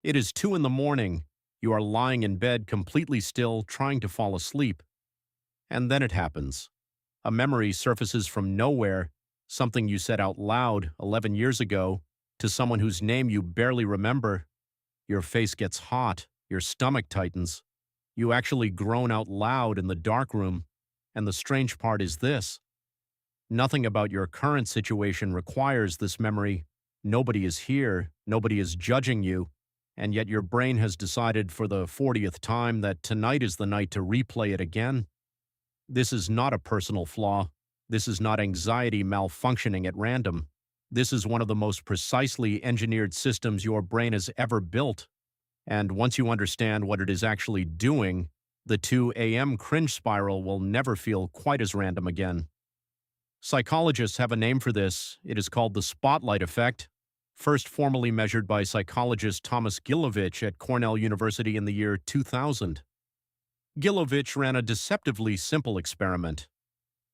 It is 2 in the morning. You are lying in bed completely still, trying to fall asleep. And then it happens. A memory surfaces from nowhere, something you said out loud 11 years ago to someone whose name you barely remember. Your face gets hot, your stomach tightens. You actually groan out loud in the dark room. And the strange part is this: nothing about your current situation requires this memory. Nobody is here, nobody is judging you, and yet your brain has decided for the 40th time that tonight is the night to replay it again. This is not a personal flaw. This is not anxiety malfunctioning at random. This is one of the most precisely engineered systems your brain has ever built. And once you understand what it is actually doing, the 2 a.m. cringe spiral will never feel quite as random again. Psychologists have a name for this. It is called the spotlight effect, first formally measured by psychologist Thomas Gilovich at Cornell University in the year 2000. Gilovich ran a deceptively simple experiment.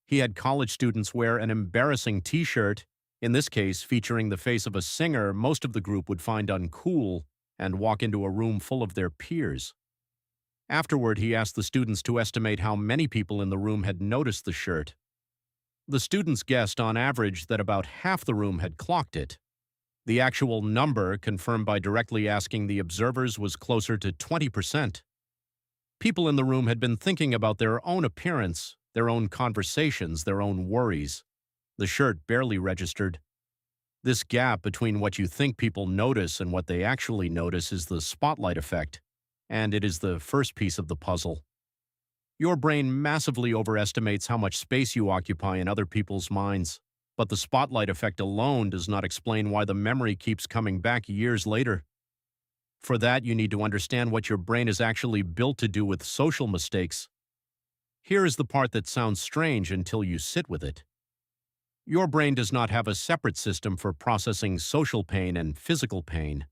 He had college students wear an embarrassing t-shirt, in this case featuring the face of a singer most of the group would find uncool, and walk into a room full of their peers. Afterward, he asked the students to estimate how many people in the room had noticed the shirt. The students guessed on average that about half the room had clocked it. The actual number, confirmed by directly asking the observers, was closer to 20%. People in the room had been thinking about their own appearance, their own conversations, their own worries. The shirt barely registered. This gap between what you think people notice and what they actually notice is the spotlight effect, and it is the first piece of the puzzle. Your brain massively overestimates how much space you occupy in other people's minds, but the spotlight effect alone does not explain why the memory keeps coming back years later. For that, you need to understand what your brain is actually built to do with social mistakes. Here is the part that sounds strange until you sit with it. Your brain does not have a separate system for processing social pain and physical pain.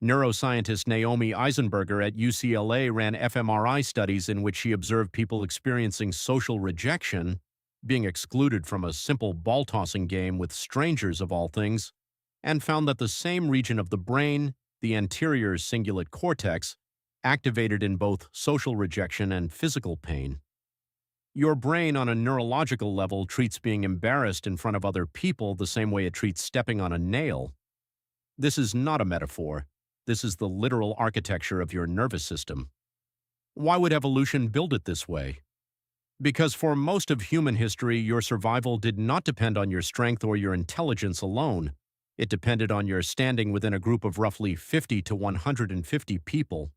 Neuroscientist Naomi Eisenberger at UCLA ran fMRI studies in which she observed people experiencing social rejection, being excluded from a simple ball-tossing game with strangers of all things, and found that the same region of the brain, the anterior cingulate cortex, activated in both social rejection and physical pain. Your brain on a neurological level treats being embarrassed in front of other people the same way it treats stepping on a nail. This is not a metaphor. This is the literal architecture of your nervous system. Why would evolution build it this way? Because for most of human history, your survival did not depend on your strength or your intelligence alone. It depended on your standing within a group of roughly 50 to 150 people.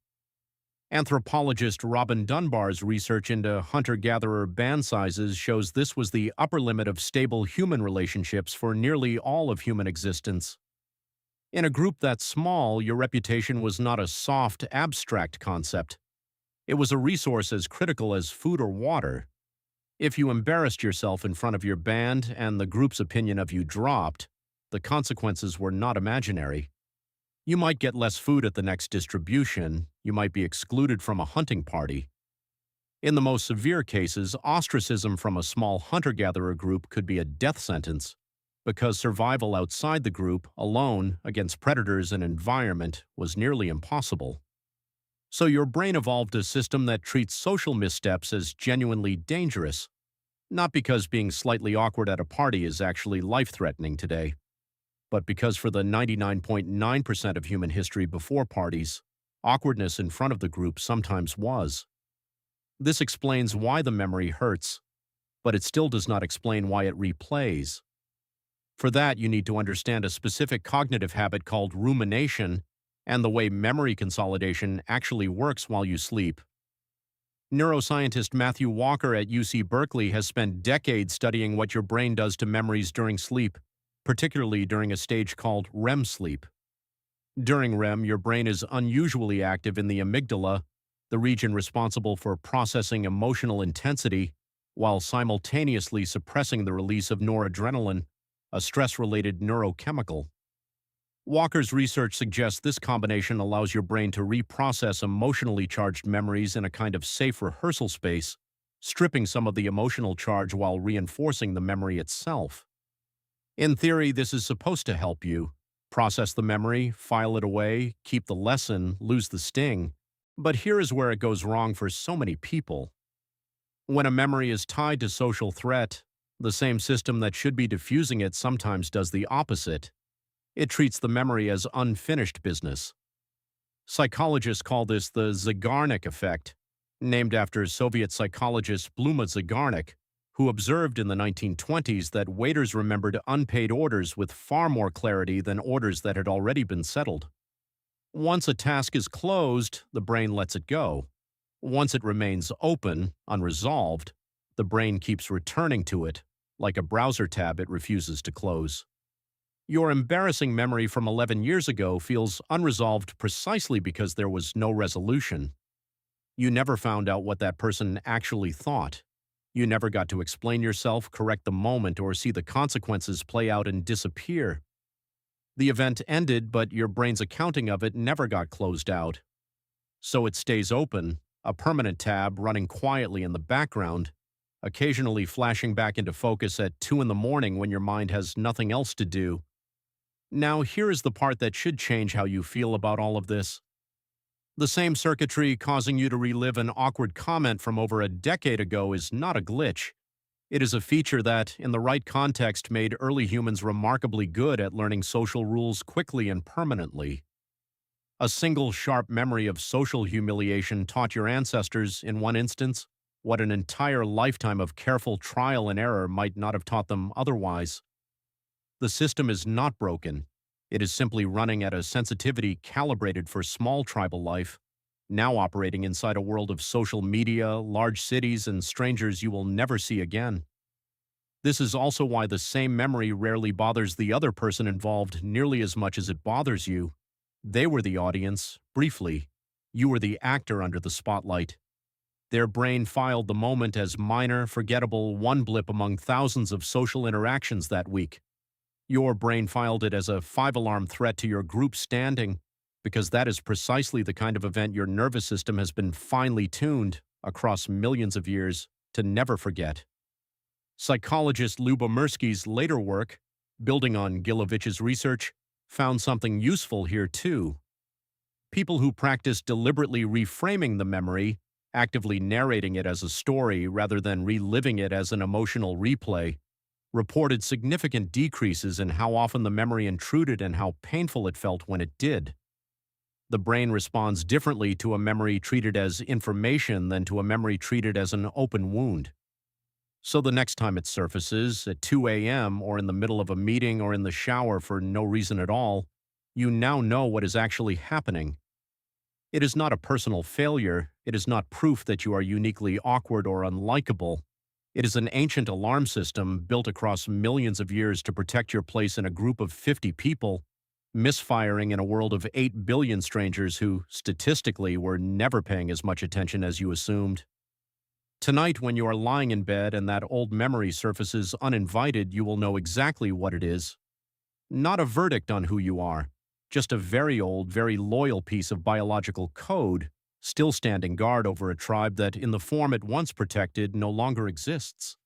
Anthropologist Robin Dunbar's research into hunter-gatherer band sizes shows this was the upper limit of stable human relationships for nearly all of human existence. In a group that small, your reputation was not a soft, abstract concept. It was a resource as critical as food or water. If you embarrassed yourself in front of your band and the group's opinion of you dropped, the consequences were not imaginary. You might get less food at the next distribution, you might be excluded from a hunting party. In the most severe cases, ostracism from a small hunter-gatherer group could be a death sentence, because survival outside the group, alone, against predators and environment, was nearly impossible. So your brain evolved a system that treats social missteps as genuinely dangerous, not because being slightly awkward at a party is actually life-threatening today, but because for the 99.9% of human history before parties, awkwardness in front of the group sometimes was. This explains why the memory hurts, but it still does not explain why it replays. For that, you need to understand a specific cognitive habit called rumination and the way memory consolidation actually works while you sleep. Neuroscientist Matthew Walker at UC Berkeley has spent decades studying what your brain does to memories during sleep, particularly during a stage called REM sleep. During REM, your brain is unusually active in the amygdala, the region responsible for processing emotional intensity, while simultaneously suppressing the release of noradrenaline, a stress-related neurochemical. Walker's research suggests this combination allows your brain to reprocess emotionally charged memories in a kind of safe rehearsal space, stripping some of the emotional charge while reinforcing the memory itself. In theory, this is supposed to help you, Process the memory, file it away, keep the lesson, lose the sting. But here is where it goes wrong for so many people. When a memory is tied to social threat, the same system that should be diffusing it sometimes does the opposite. It treats the memory as unfinished business. Psychologists call this the Zeigarnik effect, named after Soviet psychologist Bluma Zeigarnik, who observed in the 1920s that waiters remembered unpaid orders with far more clarity than orders that had already been settled. Once a task is closed, the brain lets it go. Once it remains open, unresolved, the brain keeps returning to it, like a browser tab it refuses to close. Your embarrassing memory from 11 years ago feels unresolved precisely because there was no resolution. You never found out what that person actually thought. You never got to explain yourself, correct the moment, or see the consequences play out and disappear. The event ended, but your brain's accounting of it never got closed out. So it stays open, a permanent tab running quietly in the background, occasionally flashing back into focus at 2 in the morning when your mind has nothing else to do. Now, here is the part that should change how you feel about all of this. The same circuitry causing you to relive an awkward comment from over a decade ago is not a glitch. It is a feature that, in the right context, made early humans remarkably good at learning social rules quickly and permanently. A single sharp memory of social humiliation taught your ancestors, in one instance, what an entire lifetime of careful trial and error might not have taught them otherwise. The system is not broken. It is simply running at a sensitivity calibrated for small tribal life, now operating inside a world of social media, large cities, and strangers you will never see again. This is also why the same memory rarely bothers the other person involved nearly as much as it bothers you. They were the audience, briefly. You were the actor under the spotlight. Their brain filed the moment as minor, forgettable one blip among thousands of social interactions that week. Your brain filed it as a 5-alarm threat to your group standing, because that is precisely the kind of event your nervous system has been finely tuned, across millions of years, to never forget. Psychologist Lyubomirsky's later work, building on Gilovich's research, found something useful here too. People who practice deliberately reframing the memory, actively narrating it as a story rather than reliving it as an emotional replay, reported significant decreases in how often the memory intruded and how painful it felt when it did. The brain responds differently to a memory treated as information than to a memory treated as an open wound. So the next time it surfaces, at 2 a.m. or in the middle of a meeting or in the shower for no reason at all, you now know what is actually happening. It is not a personal failure. It is not proof that you are uniquely awkward or unlikable. It is an ancient alarm system built across millions of years to protect your place in a group of 50 people, misfiring in a world of 8 billion strangers who, statistically, were never paying as much attention as you assumed. Tonight, when you are lying in bed and that old memory surfaces uninvited, you will know exactly what it is. Not a verdict on who you are, just a very old, very loyal piece of biological code, still standing guard over a tribe that, in the form it once protected, no longer exists.